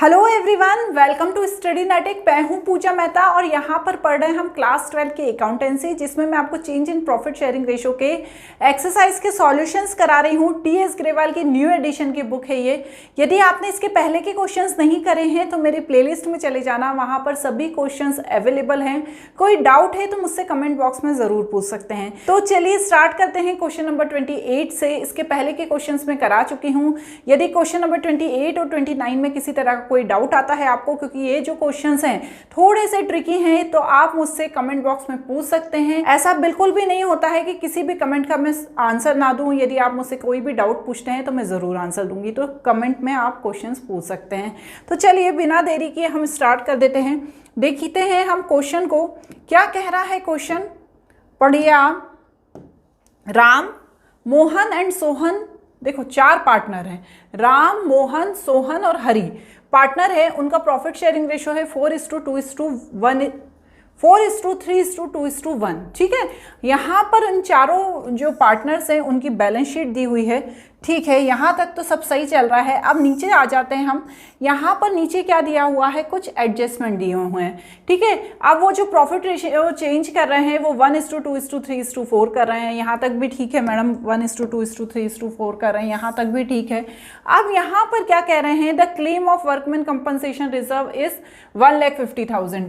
Hello everyone, welcome to Study Netic. मैं हूं पूजा मेहता और यहाँ पर पढ़ रहे हैं हम क्लास 12 की अकाउंटेंसी, जिसमें मैं आपको change in profit sharing ratio के एक्सरसाइज के सॉल्यूशंस करा रही हूँ। टीएस ग्रेवाल की न्यू एडिशन की बुक है ये। यदि आपने इसके पहले के क्वेश्चंस नहीं करे हैं तो मेरी प्लेलिस्ट में चले जाना, वहाँ पर सभी क्वेश्चंस अवेलेबल हैं। कोई डाउट है तो मुझसे कमेंट बॉक्स में ज़रूर पूछ सकते हैं। तो चलिए स्टार्ट करते हैं क्वेश्चन नंबर 28 से। इसके पहले के क्वेश्चंस में करा चुकी हूँ। यदि क्वेश्चन नंबर 28 और 29 में किसी तरह कोई डाउट आता है आपको, क्योंकि ये जो क्वेश्चंस हैं थोड़े से ट्रिकी हैं, तो आप मुझसे कमेंट बॉक्स में पूछ सकते हैं। ऐसा बिल्कुल भी नहीं होता है कि किसी भी कमेंट का मैं आंसर ना दूं। यदि आप मुझसे कोई भी डाउट पूछते हैं तो मैं ज़रूर आंसर दूंगी, तो कमेंट में आप क्वेश्चंस पूछ सकते हैं। तो चलिए बिना देरी किए हम स्टार्ट कर देते हैं। देखते हैं हम क्वेश्चन को क्या कह रहा है। क्वेश्चन पढ़िए आप। राम, मोहन एंड सोहन, देखो चार पार्टनर हैं, राम, मोहन, सोहन और हरि पार्टनर है। उनका प्रॉफिट शेयरिंग रेशो है 4:2:1, 4:3:2:1। ठीक है, यहाँ पर इन चारों जो पार्टनर्स हैं उनकी बैलेंस शीट दी हुई है। ठीक है, यहाँ तक तो सब सही चल रहा है। अब नीचे आ जाते हैं हम। यहाँ पर नीचे क्या दिया हुआ है, कुछ एडजस्टमेंट दिए हुए हैं। ठीक है, अब वो जो प्रॉफिट रेशियो चेंज कर रहे हैं वो 1:2:3:4 कर रहे हैं। यहाँ तक भी ठीक है मैडम, 1:2:3:4 कर रहे हैं, यहाँ तक भी ठीक है। अब यहाँ पर क्या कह रहे हैं, the claim of workman compensation reserve is 1,50,000।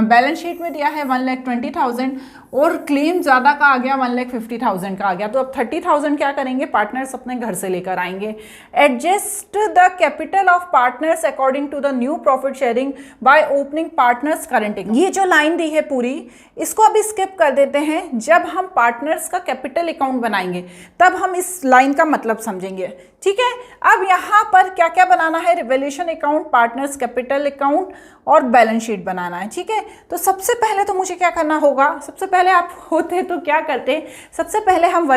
Balance sheet में दिया है 1,20,000 और क्लेम ज़्यादा का आ गया, 1,50,000 का आ गया। तो अब 30,000 क्या करेंगे, पार्टनर्स अपने घर से लेकर आएंगे। Adjust the capital of partners according to the new profit sharing by opening partners current account. ये जो लाइन दी है पूरी, इसको अभी स्किप कर देते हैं। जब हम पार्टनर्स का कैपिटल अकाउंट बनाएंगे तब हम इस लाइन का मतलब समझेंगे। ठीक है, अब यहाँ पर क्या क्या बनाना है, revaluation account, partners capital account और बैलेंस शीट बनाना है। ठीक है, तो सबसे पहले तो मुझे क्या करना होगा, सबसे पहले आप होते तो क्या करते, सबसे पहले हम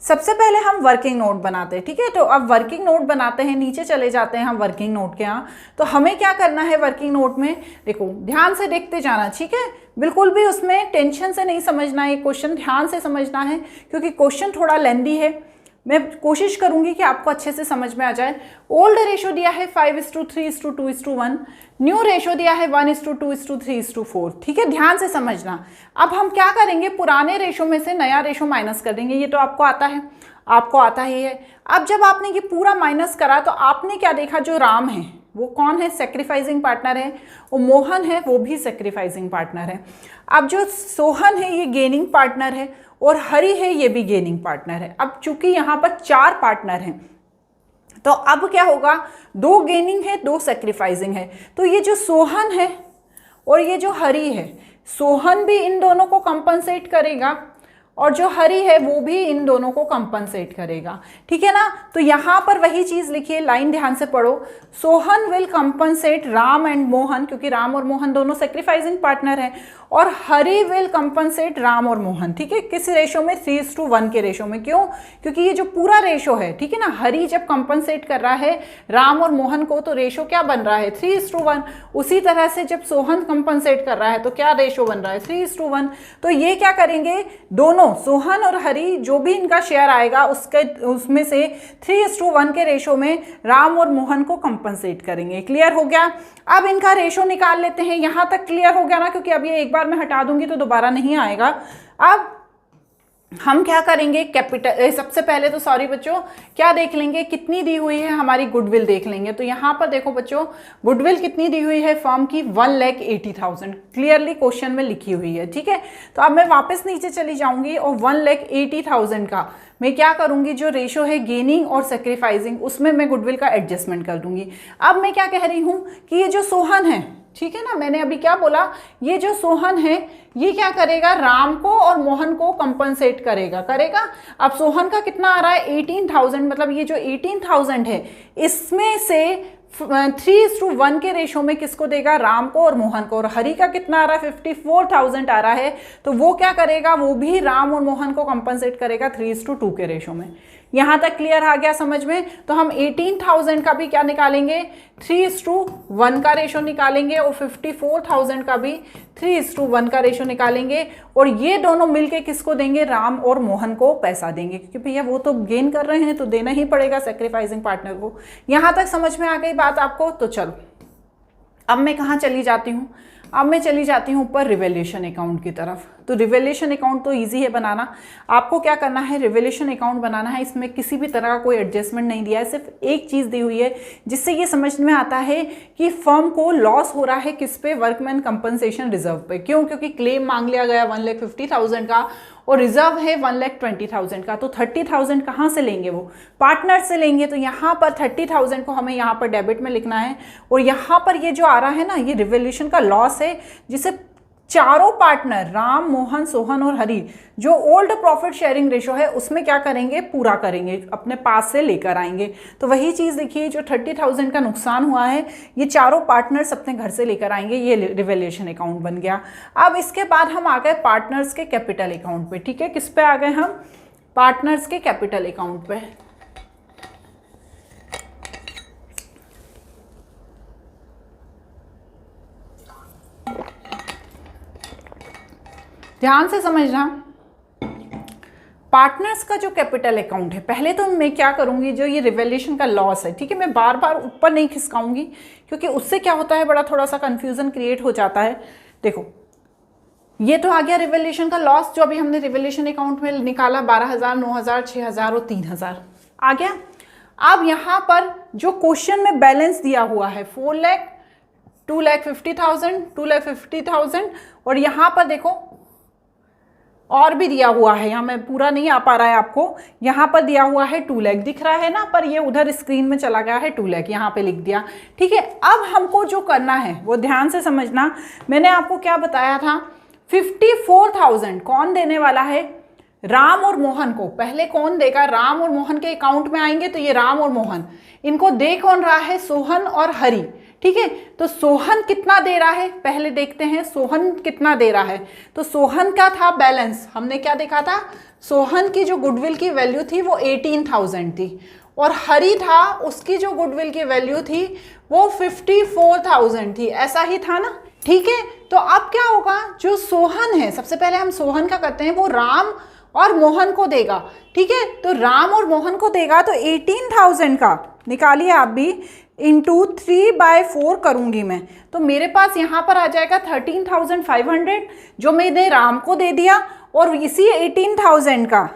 सबसे पहले हम वर्किंग नोट बनाते हैं। ठीक है, तो अब वर्किंग नोट बनाते हैं, नीचे चले जाते हैं हम वर्किंग नोट के यहाँ। तो हमें क्या करना है वर्किंग नोट में, देखो ध्यान से देखते जाना। ठीक है, बिल्कुल भी उसमें टेंशन से नहीं समझना है, क्वेश्चन ध्यान से समझना है, क्योंकि क्वेश्चन थोड़ा लेंदी है। मैं कोशिश करूंगी कि आपको अच्छे से समझ में आ जाए। ओल्ड रेशो दिया है 5:3:2:1, न्यू रेशो दिया है 1:2:3:4। ठीक है, ध्यान से समझना। अब हम क्या करेंगे, पुराने रेशो में से नया रेशो माइनस कर देंगे। ये तो आपको आता है, आपको आता ही है। अब जब आपने ये पूरा माइनस करा तो आपने क्या देखा, जो राम है वो कौन है, सेक्रीफाइसिंग पार्टनर है, और मोहन है वो भी सेक्रीफाइसिंग पार्टनर है। अब जो सोहन है ये गेनिंग पार्टनर है, और हरि है ये भी गेनिंग पार्टनर है। अब चूंकि यहाँ पर चार पार्टनर हैं तो अब क्या होगा, दो गेनिंग है, दो सेक्रीफाइसिंग है। तो ये जो सोहन है और ये जो हरि है, सोहन भी इन दोनों को कंपनसेट करेगा और जो हरि है वो भी इन दोनों को कंपनसेट करेगा। ठीक है ना, तो यहाँ पर वही चीज़ लिखिए, लाइन ध्यान से पढ़ो। Sohan will compensate Ram and Mohan, क्योंकि राम और मोहन दोनों सेक्रीफाइसिंग पार्टनर हैं, और हरि विल कंपनसेट राम और मोहन। ठीक है, किस रेशो में, 3:1 के रेशो में। क्यों, क्योंकि ये जो पूरा रेशो है, ठीक है ना, हरि जब कंपनसेट कर रहा है राम और मोहन को तो रेशो क्या बन रहा है, 3:1। उसी तरह से जब सोहन कंपनसेट कर रहा है तो क्या रेशो बन रहा है, 3:1। तो ये क्या करेंगे, दोनों सोहन और हरि जो भी इनका शेयर आएगा उसमें से 3:1 के रेशो में राम और मोहन को कंपनसेट करेंगे। क्लियर हो गया। अब इनका रेशो निकाल लेते हैं। यहाँ तक क्लियर हो गया ना, क्योंकि अब ये एक बार मैं हटा दूंगी तो दोबारा नहीं आएगा। अब हम क्या करेंगे, कैपिटल सबसे पहले तो सॉरी बच्चों, क्या देख लेंगे, कितनी दी हुई है हमारी गुडविल देख लेंगे। तो यहाँ पर देखो बच्चों, गुडविल कितनी दी हुई है फर्म की, 1,80,000 क्लियरली क्वेश्चन में लिखी हुई है। ठीक है, तो अब मैं वापस नीचे चली जाऊंगी और 1,80,000 का मैं क्या करूंगी, जो रेशो है गेनिंग और सेक्रीफाइसिंग, उसमें मैं गुडविल का एडजस्टमेंट कर दूंगी। अब मैं क्या कह रही हूँ कि ये जो सोहन है, ठीक है ना, मैंने अभी क्या बोला, ये जो सोहन है ये क्या करेगा, राम को और मोहन को कंपनसेट करेगा। अब सोहन का कितना आ रहा है, 18,000, मतलब ये जो 18,000 है इसमें से 3:1 के रेशो में किसको देगा, राम को और मोहन को। और हरि का कितना आ रहा है, 54,000 आ रहा है, तो वो क्या करेगा, वो भी राम और मोहन को कंपनसेट करेगा 3:2 के रेशो में। यहाँ तक क्लियर आ गया समझ में? तो हम 18,000 का भी क्या निकालेंगे, 3:1 का रेशो निकालेंगे और 54,000 का भी 3:1 का रेशो निकालेंगे और ये दोनों मिलके किसको देंगे, राम और मोहन को पैसा देंगे, क्योंकि भैया वो तो गेन कर रहे हैं तो देना ही पड़ेगा सेक्रीफाइसिंग पार्टनर को। यहाँ तक समझ में आ गई बात आपको? तो चलो अब मैं कहाँ चली जाती हूँ, अब मैं चली जाती हूँ ऊपर रिवैल्यूएशन अकाउंट की तरफ। तो रिवैल्यूएशन अकाउंट तो इजी है बनाना। आपको क्या करना है, रिवैल्यूएशन अकाउंट बनाना है। इसमें किसी भी तरह का कोई एडजस्टमेंट नहीं दिया है, सिर्फ एक चीज़ दी हुई है जिससे ये समझ में आता है कि फर्म को लॉस हो रहा है किस पे, वर्कमैन कंपनसेशन रिजर्व पे। क्यों? क्योंकि क्लेम मांग लिया गया 1,50,000 का और रिजर्व है 1,20,000 का। तो 30,000 कहाँ से लेंगे, वो पार्टनर से लेंगे। तो यहाँ पर 30,000 को हमें यहाँ पर डेबिट में लिखना है और यहाँ पर ये जो आ रहा है ना, ये रिवैल्यूएशन का लॉस है जिसे चारों पार्टनर राम, मोहन, सोहन और हरि जो ओल्ड प्रॉफिट शेयरिंग रेशो है उसमें क्या करेंगे, पूरा करेंगे, अपने पास से लेकर आएंगे। तो वही चीज़ देखिए, जो 30,000 का नुकसान हुआ है ये चारों पार्टनर्स अपने घर से लेकर आएंगे। ये रिवैल्यूएशन अकाउंट बन गया। अब इसके बाद हम आ गए पार्टनर्स के कैपिटल अकाउंट पे। ठीक है, किस पे आ गए हम, पार्टनर्स के कैपिटल अकाउंट पे। ध्यान से समझना, पार्टनर्स का जो कैपिटल अकाउंट है, पहले तो मैं क्या करूंगी, जो ये रिवैल्यूएशन का लॉस है, ठीक है, मैं बार बार ऊपर नहीं खिसकाऊंगी क्योंकि उससे क्या होता है, बड़ा थोड़ा सा कंफ्यूजन क्रिएट हो जाता है। देखो ये तो आ गया रिवैल्यूएशन का लॉस, जो अभी हमने रिवैल्यूएशन अकाउंट में निकाला, 12,000, 9,000, 6,000 और 3,000 आ गया। अब यहाँ पर जो क्वेश्चन में बैलेंस दिया हुआ है 4 लाख, 2,50,000, 2,50,000 और यहाँ पर देखो और भी दिया हुआ है, यहाँ मैं पूरा नहीं आ पा रहा है आपको, यहाँ पर दिया हुआ है 2 लाख दिख रहा है ना, पर ये उधर स्क्रीन में चला गया है 2 लाख, यहाँ पे लिख दिया। ठीक है, अब हमको जो करना है वो ध्यान से समझना। मैंने आपको क्या बताया था, 54,000 कौन देने वाला है, राम और मोहन को। पहले कौन देगा, राम और मोहन के अकाउंट में आएंगे तो ये राम और मोहन, इनको दे कौन रहा है, सोहन और हरि। ठीक है, तो सोहन कितना दे रहा है, पहले देखते हैं सोहन कितना दे रहा है। तो सोहन का था बैलेंस, हमने क्या देखा था, सोहन की जो गुडविल की वैल्यू थी वो 18,000 थी और हरि था, उसकी जो गुडविल की वैल्यू थी वो 54,000 थी, ऐसा ही था ना। ठीक है, तो अब क्या होगा, जो सोहन है, सबसे पहले हम सोहन का करते हैं, वो राम और मोहन को देगा। ठीक है, तो राम और मोहन को देगा तो 18,000 का निकालिए आप भी, इंटू 3/4 करूंगी मैं, तो मेरे पास यहाँ पर आ जाएगा 13,500 जो मैंने राम को दे दिया, और इसी 18,000 का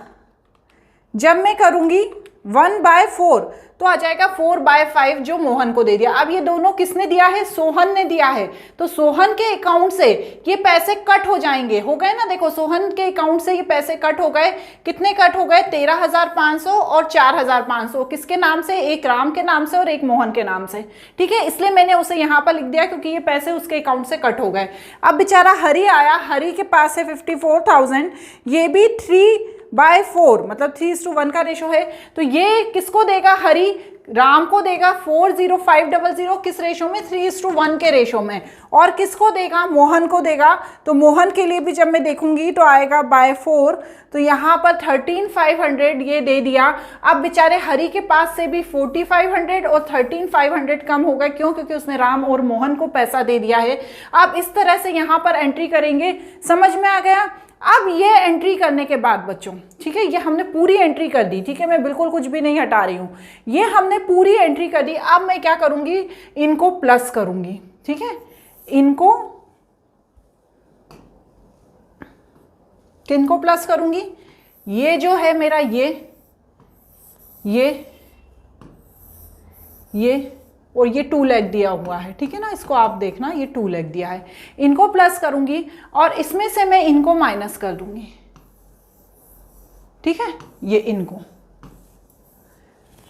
जब मैं करूंगी 1/4 तो आ जाएगा 4/5 जो मोहन को दे दिया। अब ये दोनों किसने दिया है, सोहन ने दिया है, तो सोहन के अकाउंट से ये पैसे कट हो जाएंगे, हो गए ना। देखो सोहन के अकाउंट से ये पैसे कट हो गए, कितने कट हो गए, 13,500 और 4,500, किसके नाम से, एक राम के नाम से और एक मोहन के नाम से। ठीक है, इसलिए मैंने उसे यहाँ पर लिख दिया क्योंकि ये पैसे उसके अकाउंट से कट हो गए। अब बेचारा हरि आया, हरि के पास है 54,000, ये भी 3/4 मतलब 3:1 का रेशो है, तो ये किसको देगा, हरि राम को देगा 40500 किस रेशो में, 3:1 के रेशो में, और किसको देगा, मोहन को देगा। तो मोहन के लिए भी जब मैं देखूंगी तो आएगा 4, तो यहाँ पर 13,500 ये दे दिया। अब बेचारे हरि के पास से भी 4,500 और 13,500 कम हो गए, क्यों, क्योंकि उसने राम और मोहन को पैसा दे दिया है। अब इस तरह से यहाँ पर एंट्री करेंगे, समझ में आ गया। अब ये एंट्री करने के बाद बच्चों, ठीक है, ये हमने पूरी एंट्री कर दी, ठीक है, मैं बिल्कुल कुछ भी नहीं हटा रही हूँ, ये हमने पूरी एंट्री कर दी। अब मैं क्या करूँगी, इनको प्लस करूँगी, ठीक है, इनको किनको प्लस करूँगी, ये जो है मेरा ये और ये 2 लाख दिया हुआ है, ठीक है ना, इसको आप देखना, ये 2 लाख दिया है, इनको प्लस करूंगी और इसमें से मैं इनको माइनस कर दूंगी। ठीक है, ये इनको,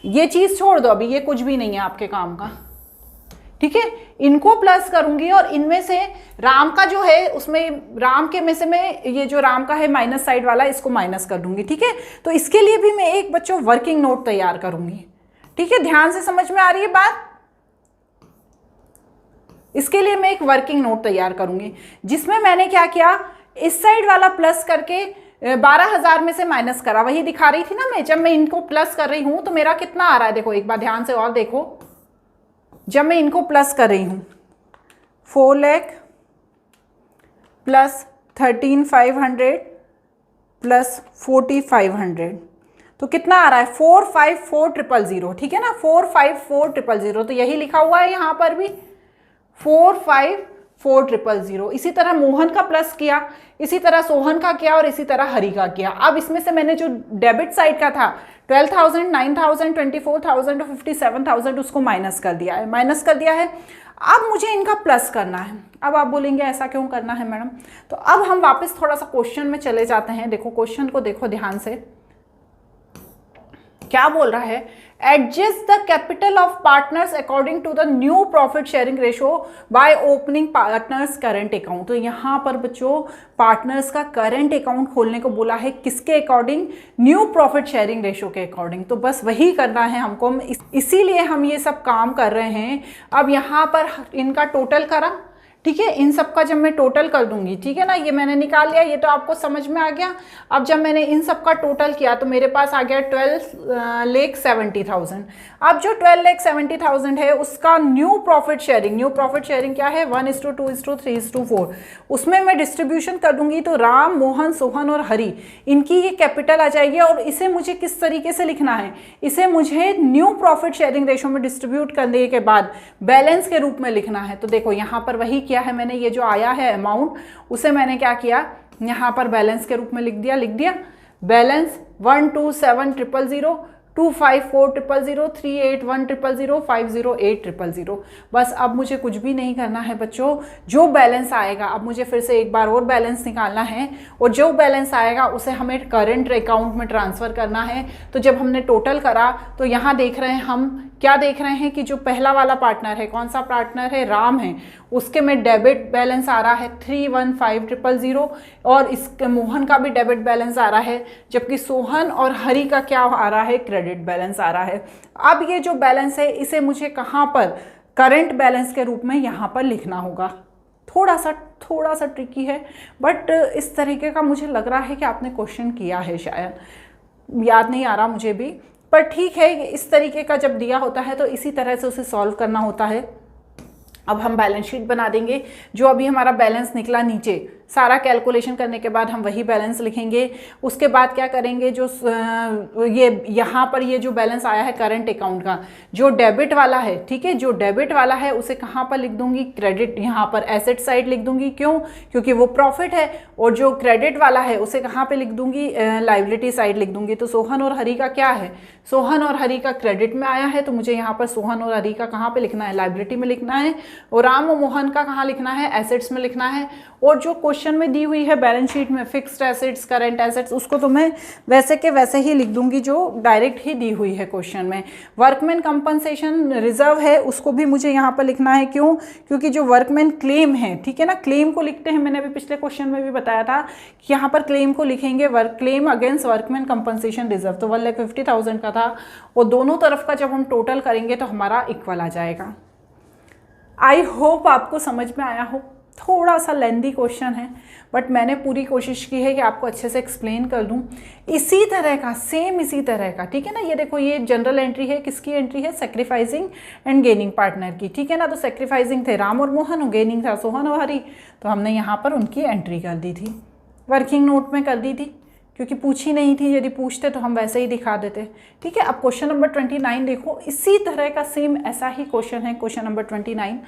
ये चीज छोड़ दो, अभी ये कुछ भी नहीं है आपके काम का। ठीक है, इनको प्लस करूंगी और इनमें से राम का जो है, उसमें राम के में से मैं ये जो राम का है माइनस साइड वाला, इसको माइनस कर दूंगी। ठीक है, तो इसके लिए भी मैं एक बच्चों वर्किंग नोट तैयार करूंगी। ठीक है, ध्यान से समझ में आ रही है बात। इसके लिए मैं एक वर्किंग नोट तैयार करूंगी जिसमें मैंने क्या किया, इस साइड वाला प्लस करके 12,000 में से माइनस करा, वही दिखा रही थी ना मैं। जब मैं इनको प्लस कर रही हूं तो मेरा कितना आ रहा है, देखो एक बार ध्यान से और देखो। जब मैं इनको प्लस कर रही हूं 4 लाख प्लस 13,500 प्लस 4,500, तो कितना आ रहा है 454,000, ठीक है ना, 454,000। तो यही लिखा हुआ है यहाँ पर भी 454,000। इसी तरह मोहन का प्लस किया, इसी तरह सोहन का किया और इसी तरह हरि का किया। अब इसमें से मैंने जो डेबिट साइड का था 12,000, 9,000, 24,000 और 57,000 उसको माइनस कर दिया है। अब मुझे इनका प्लस करना है। अब आप बोलेंगे ऐसा क्यों करना है मैडम, तो अब हम वापस थोड़ा सा क्वेश्चन में चले जाते हैं। देखो क्वेश्चन को देखो ध्यान से, क्या बोल रहा है, adjust the capital of partners according to the new profit sharing ratio by opening partners current account. तो यहाँ पर बच्चों पार्टनर्स का करंट अकाउंट खोलने को बोला है, किसके according, new profit sharing ratio के अकॉर्डिंग। तो बस वही करना है हमको, इसीलिए हम ये सब काम कर रहे हैं। अब यहाँ पर इनका टोटल करा, ठीक है, इन सब का जब मैं टोटल कर दूंगी, ठीक है ना, ये मैंने निकाल लिया, ये तो आपको समझ में आ गया। अब जब मैंने इन सब का टोटल किया तो मेरे पास आ गया 12,70,000। अब जो 12,70,000 है उसका न्यू प्रॉफिट शेयरिंग क्या है, 1:2:3:4, उसमें मैं डिस्ट्रीब्यूशन कर दूंगी। तो राम, मोहन, सोहन और हरि, इनकी ये कैपिटल आ जाएगी। और इसे मुझे किस तरीके से लिखना है, इसे मुझे न्यू प्रॉफिट शेयरिंग रेशो में डिस्ट्रीब्यूट करने के बाद बैलेंस के रूप में लिखना है। तो देखो यहाँ पर वही किया है मैंने, ये जो आया है अमाउंट उसे मैंने क्या किया, यहाँ पर बैलेंस के रूप में लिख दिया। बैलेंस 127,000, 254,000, 381,000, 508,000। बस अब मुझे कुछ भी नहीं करना है बच्चों, जो बैलेंस आएगा, अब मुझे फिर से एक बार और बैलेंस निकालना है और जो बैलेंस आएगा उसे हमें करंट अकाउंट में ट्रांसफ़र करना है। तो जब हमने टोटल करा तो यहाँ देख रहे हैं हम, क्या देख रहे हैं कि जो पहला वाला पार्टनर है, कौन सा पार्टनर है, राम है, उसके में डेबिट बैलेंस आ रहा है 315,000 और इसके मोहन का भी डेबिट बैलेंस आ रहा है, जबकि सोहन और हरि का क्या आ रहा है, क्रेडिट बैलेंस आ रहा है। अब ये जो बैलेंस है इसे मुझे कहाँ पर, करंट बैलेंस के रूप में यहाँ पर लिखना होगा। थोड़ा सा ट्रिकी है, बट इस तरीके का मुझे लग रहा है कि आपने क्वेश्चन किया है, शायद याद नहीं आ रहा मुझे भी, पर ठीक है। इस तरीके का जब दिया होता है तो इसी तरह से उसे सॉल्व करना होता है। अब हम बैलेंस शीट बना देंगे। जो अभी हमारा बैलेंस निकला नीचे, सारा कैलकुलेशन करने के बाद हम वही बैलेंस लिखेंगे। उसके बाद क्या करेंगे, जो ये यहाँ पर ये जो बैलेंस आया है करंट अकाउंट का, जो डेबिट वाला है, ठीक है, जो डेबिट वाला है उसे कहाँ पर लिख दूंगी, क्रेडिट, यहाँ पर एसेट साइड लिख दूंगी। क्यों, क्योंकि वो प्रॉफिट है। और जो क्रेडिट वाला है उसे कहाँ पे लिख दूंगी, लाइबिलिटी साइड लिख दूंगी। तो सोहन और हरि का क्या है, सोहन और हरि का क्रेडिट में आया है, तो मुझे यहाँ पर सोहन और हरि का कहाँ पे लिखना है, लाइबिलिटी में लिखना है। और राम और मोहन का कहाँ लिखना है, एसेट्स में लिखना है। और जो क्वेश्चन में दी हुई है बैलेंस शीट में फिक्स्ड एसेट्स, करंट एसेट्स, उसको तो मैं वैसे के वैसे ही लिख दूंगी जो डायरेक्ट ही दी हुई है क्वेश्चन में। वर्कमैन कंपनसेशन रिजर्व है, उसको भी मुझे यहाँ पर लिखना है। क्यों, क्योंकि जो वर्कमैन क्लेम है, ठीक है ना, क्लेम को लिखते हैं, मैंने अभी पिछले क्वेश्चन में भी बताया था कि यहाँ पर क्लेम को लिखेंगे, claim against workman compensation reserve. तो 1,50,000 का था, और दोनों तरफ का जब हम टोटल करेंगे तो हमारा इक्वल आ जाएगा। आई होप आपको समझ में आया हो। थोड़ा सा लेंदी क्वेश्चन है, बट मैंने पूरी कोशिश की है कि आपको अच्छे से एक्सप्लेन कर दूं। इसी तरह का, सेम इसी तरह का, ठीक है ना। ये देखो, ये जनरल एंट्री है, किसकी एंट्री है, सेक्रीफाइसिंग एंड गेनिंग पार्टनर की, ठीक है ना। तो सेक्रीफाइसिंग थे राम और मोहन, और गेनिंग था सोहन और हरि, तो हमने यहाँ पर उनकी एंट्री कर दी थी, वर्किंग नोट में कर दी थी, क्योंकि पूछी नहीं थी। यदि पूछते तो हम वैसे ही दिखा देते, ठीक है। अब क्वेश्चन नंबर 29 देखो, इसी तरह का सेम ऐसा ही क्वेश्चन है। Question number 29,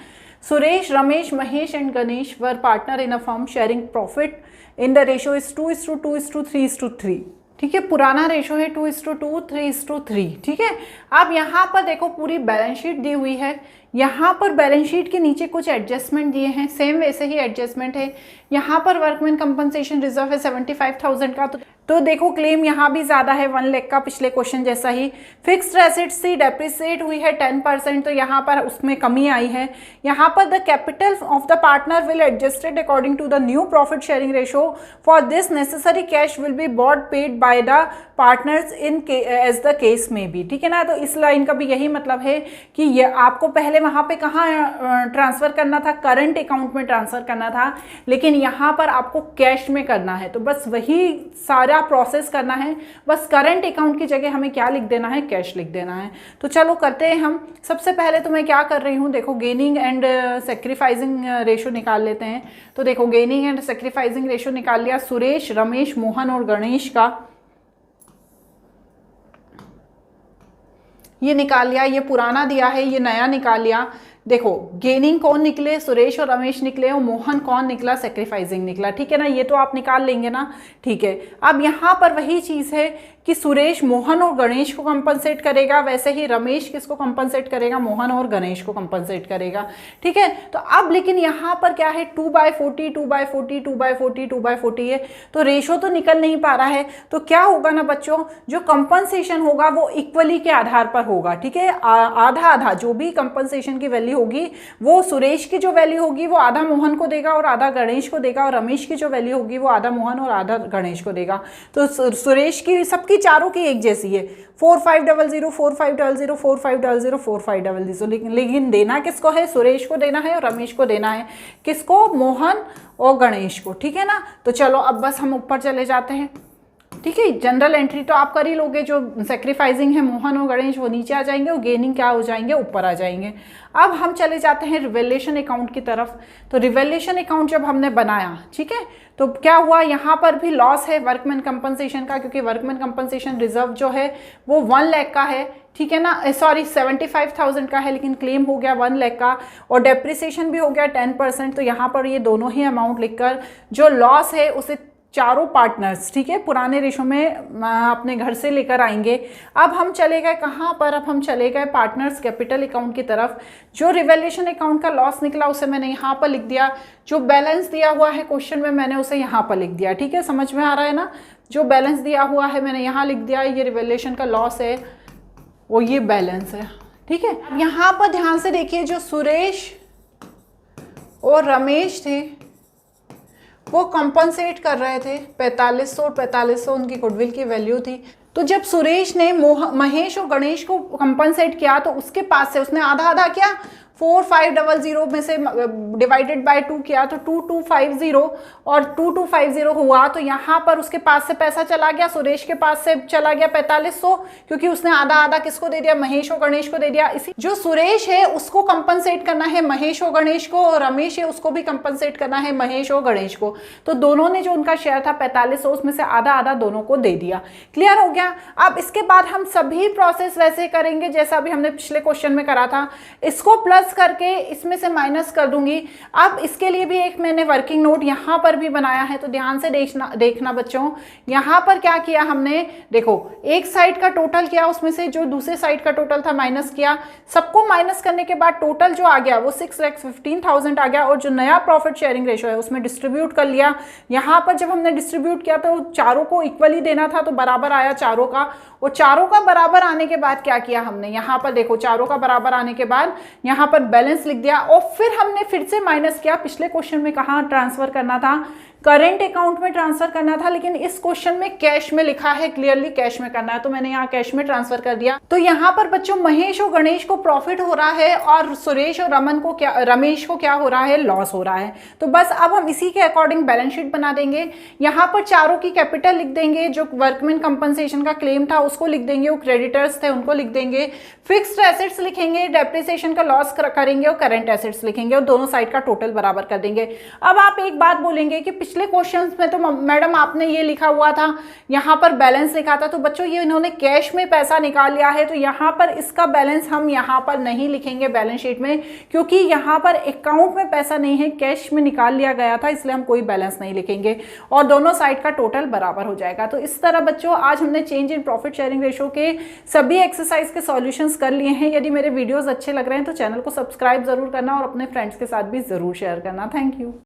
Suresh, Ramesh, Mahesh and Ganesh were partner in a firm sharing profit in the ratio is 2:2:3:3, ठीक है। पुराना रेशो है 2:2, 3:3, ठीक है। अब यहाँ पर देखो पूरी बैलेंस शीट दी हुई है, यहाँ पर बैलेंस शीट के नीचे कुछ एडजस्टमेंट दिए हैं, सेम वैसे ही एडजस्टमेंट है। यहाँ पर वर्कमैन कंपनसेशन रिजर्व है 75,000 का, तो तो देखो क्लेम यहाँ भी ज़्यादा है 1 लाख का, पिछले क्वेश्चन जैसा ही। फिक्स्ड एसेट्स थी, डेप्रिसिएट हुई है 10%, तो यहाँ पर उसमें कमी आई है। यहाँ पर the capital of the partner will adjusted according to the new profit sharing ratio, for this necessary cash will be bought paid by the partners in as the case में भी, ठीक है ना। तो इस लाइन का भी यही मतलब है कि ये आपको पहले वहाँ पे कहाँ ट्रांसफ़र करना था, करंट अकाउंट में ट्रांसफ़र करना था, लेकिन यहाँ पर आपको कैश में करना है। तो बस वही सारा प्रोसेस करना है, बस करंट अकाउंट की जगह हमें क्या लिख देना है, कैश लिख देना है। तो चलो करते हैं हम। सबसे पहले तो मैं क्या कर रही हूँ, देखो गेनिंग एंड सेक्रीफाइसिंग रेशो निकाल लेते हैं। तो देखो गेनिंग एंड सेक्रीफाइसिंग रेशो निकाल लिया सुरेश, रमेश, मोहन और गणेश का, ये निकाल लिया। ये पुराना दिया है, ये नया निकाल लिया। देखो गेनिंग कौन निकले, सुरेश और रमेश निकले, और मोहन कौन निकला, सेक्रीफाइसिंग निकला, ठीक है ना। ये तो आप निकाल लेंगे ना, ठीक है। अब यहाँ पर वही चीज़ है कि सुरेश मोहन और गणेश को कंपनसेट करेगा, वैसे ही रमेश किसको कंपनसेट करेगा, मोहन और गणेश को कंपनसेट करेगा, ठीक है। तो अब लेकिन यहाँ पर क्या है, 2/40 2/40 2/40 2/40 है, तो रेशो तो निकल नहीं पा रहा है। तो क्या होगा ना बच्चों, जो कंपनसेशन होगा वो इक्वली के आधार पर होगा, ठीक है। आधा आधा जो भी कंपनसेशन की वैल्यू होगी, वो सुरेश की जो वैल्यू होगी वो आधा मोहन को देगा और आधा गणेश को देगा, और रमेश की जो वैल्यू होगी वो आधा मोहन और आधा गणेश को देगा। तो सुरेश की सबकी चारों की एक जैसी है, 4500 4500 4500 4500, लेकिन देना किसको है, सुरेश को देना है और रमेश को देना है, किसको, मोहन और गणेश को, ठीक है ना। तो चलो अब बस हम ऊपर चले जाते हैं, ठीक है। जनरल एंट्री तो आप कर ही लोगे, जो सेक्रीफाइसिंग है मोहन और गणेश वो नीचे आ जाएंगे और गेनिंग क्या हो जाएंगे, ऊपर आ जाएंगे। अब हम चले जाते हैं रिवेल्यूशन अकाउंट की तरफ। तो रिवेल्यूशन अकाउंट जब हमने बनाया, ठीक है, तो क्या हुआ, यहाँ पर भी लॉस है वर्कमैन कंपनसेशन का, क्योंकि वर्कमैन कंपनसेशन रिजर्व जो है वो 1 लाख का है, ठीक है ना, सॉरी 75,000 का है, लेकिन क्लेम हो गया 1 लाख का, और डेप्रिसिएशन भी हो गया 10%। तो यहाँ पर ये दोनों ही अमाउंट लिखकर जो लॉस है उसे चारों पार्टनर्स, ठीक है, पुराने रेशो में अपने घर से लेकर आएंगे। अब हम चले गए कहाँ पर, अब हम चले गए पार्टनर्स कैपिटल अकाउंट की तरफ। जो रिवेल्यूशन अकाउंट का लॉस निकला उसे मैंने यहाँ पर लिख दिया, जो बैलेंस दिया हुआ है क्वेश्चन में मैंने उसे यहाँ पर लिख दिया, ठीक है, समझ में आ रहा है ना। जो बैलेंस दिया हुआ है मैंने यहाँ लिख दिया, ये रिवेल्यूशन का लॉस है वो ये बैलेंस है, ठीक है। यहाँ पर ध्यान से देखिए, जो सुरेश और रमेश थे वो कंपनसेट कर रहे थे 4500 और 4500 उनकी गुडविल की वैल्यू थी। तो जब सुरेश ने महेश और गणेश को कंपनसेट किया तो उसके पास से उसने आधा आधा किया, 4500 में से डिवाइडेड बाय 2 किया तो 2250, और 2250 हुआ तो यहाँ पर उसके पास से पैसा चला गया, सुरेश के पास से चला गया 4500, क्योंकि उसने आधा आधा किसको दे दिया, महेश और गणेश को दे दिया। इसी जो सुरेश है उसको कंपनसेट करना है महेश और गणेश को, और रमेश है उसको भी कंपनसेट करना है महेश और गणेश को। तो दोनों ने जो उनका शेयर था 4500, उसमें से आधा आधा दोनों को दे दिया। क्लियर हो गया। अब इसके बाद हम सभी प्रोसेस वैसे करेंगे जैसा अभी हमने पिछले क्वेश्चन में करा था, इसको प्लस करके इसमें से माइनस कर दूंगी। अब इसके लिए भी एक मैंने वर्किंग नोट यहाँ पर भी बनाया है, तो ध्यान से देखना बच्चों। यहाँ पर क्या किया हमने, देखो एक साइड का टोटल किया, उसमें से जो दूसरे साइड का टोटल था माइनस किया, सबको माइनस करने के बाद टोटल जो आ गया वो 6,15,000 आ गया, और जो नया प्रॉफिट शेयरिंग रेशो है उसमें डिस्ट्रीब्यूट कर लिया। यहाँ पर जब हमने डिस्ट्रीब्यूट किया तो चारों को इक्वली देना था, तो बराबर आया चारों का, और चारों का बराबर आने के बाद क्या किया हमने, यहाँ पर देखो चारों का बराबर आने के बाद यहाँ पर बैलेंस लिख दिया, और फिर हमने फिर से माइनस किया। पिछले क्वेश्चन में कहाँ ट्रांसफर करना था, करेंट अकाउंट में ट्रांसफर करना था, लेकिन इस क्वेश्चन में कैश में लिखा है, क्लियरली कैश में करना है, तो मैंने यहाँ कैश में ट्रांसफर कर दिया। तो यहाँ पर बच्चों महेश और गणेश को प्रॉफिट हो रहा है, और सुरेश और रमेश को क्या हो रहा है, लॉस हो रहा है। तो बस अब हम इसी के अकॉर्डिंग बैलेंस शीट बना देंगे। यहाँ पर चारों की कैपिटल लिख देंगे, जो वर्कमैन कंपनसेशन का क्लेम था उसको लिख देंगे, वो क्रेडिटर्स थे उनको लिख देंगे, फिक्स्ड एसेट्स लिखेंगे, डेप्रिसिएशन का लॉस करेंगे, और करंट एसेट्स लिखेंगे, और दोनों साइड का टोटल बराबर कर देंगे। अब आप एक बात बोलेंगे कि पिछले क्वेश्चंस में तो मैडम आपने ये लिखा हुआ था, यहाँ पर बैलेंस लिखा था, तो बच्चों ये इन्होंने कैश में पैसा निकाल लिया है, तो यहाँ पर इसका बैलेंस हम यहाँ पर नहीं लिखेंगे बैलेंस शीट में, क्योंकि यहाँ पर अकाउंट में पैसा नहीं है, कैश में निकाल लिया गया था, इसलिए हम कोई बैलेंस नहीं लिखेंगे, और दोनों साइड का टोटल बराबर हो जाएगा। तो इस तरह बच्चों आज हमने change in profit sharing ratio के सभी एक्सरसाइज के सॉल्यूशंस कर लिए हैं। यदि मेरे वीडियोस अच्छे लग रहे हैं तो चैनल को सब्सक्राइब जरूर करना और अपने फ्रेंड्स के साथ भी जरूर शेयर करना। Thank you.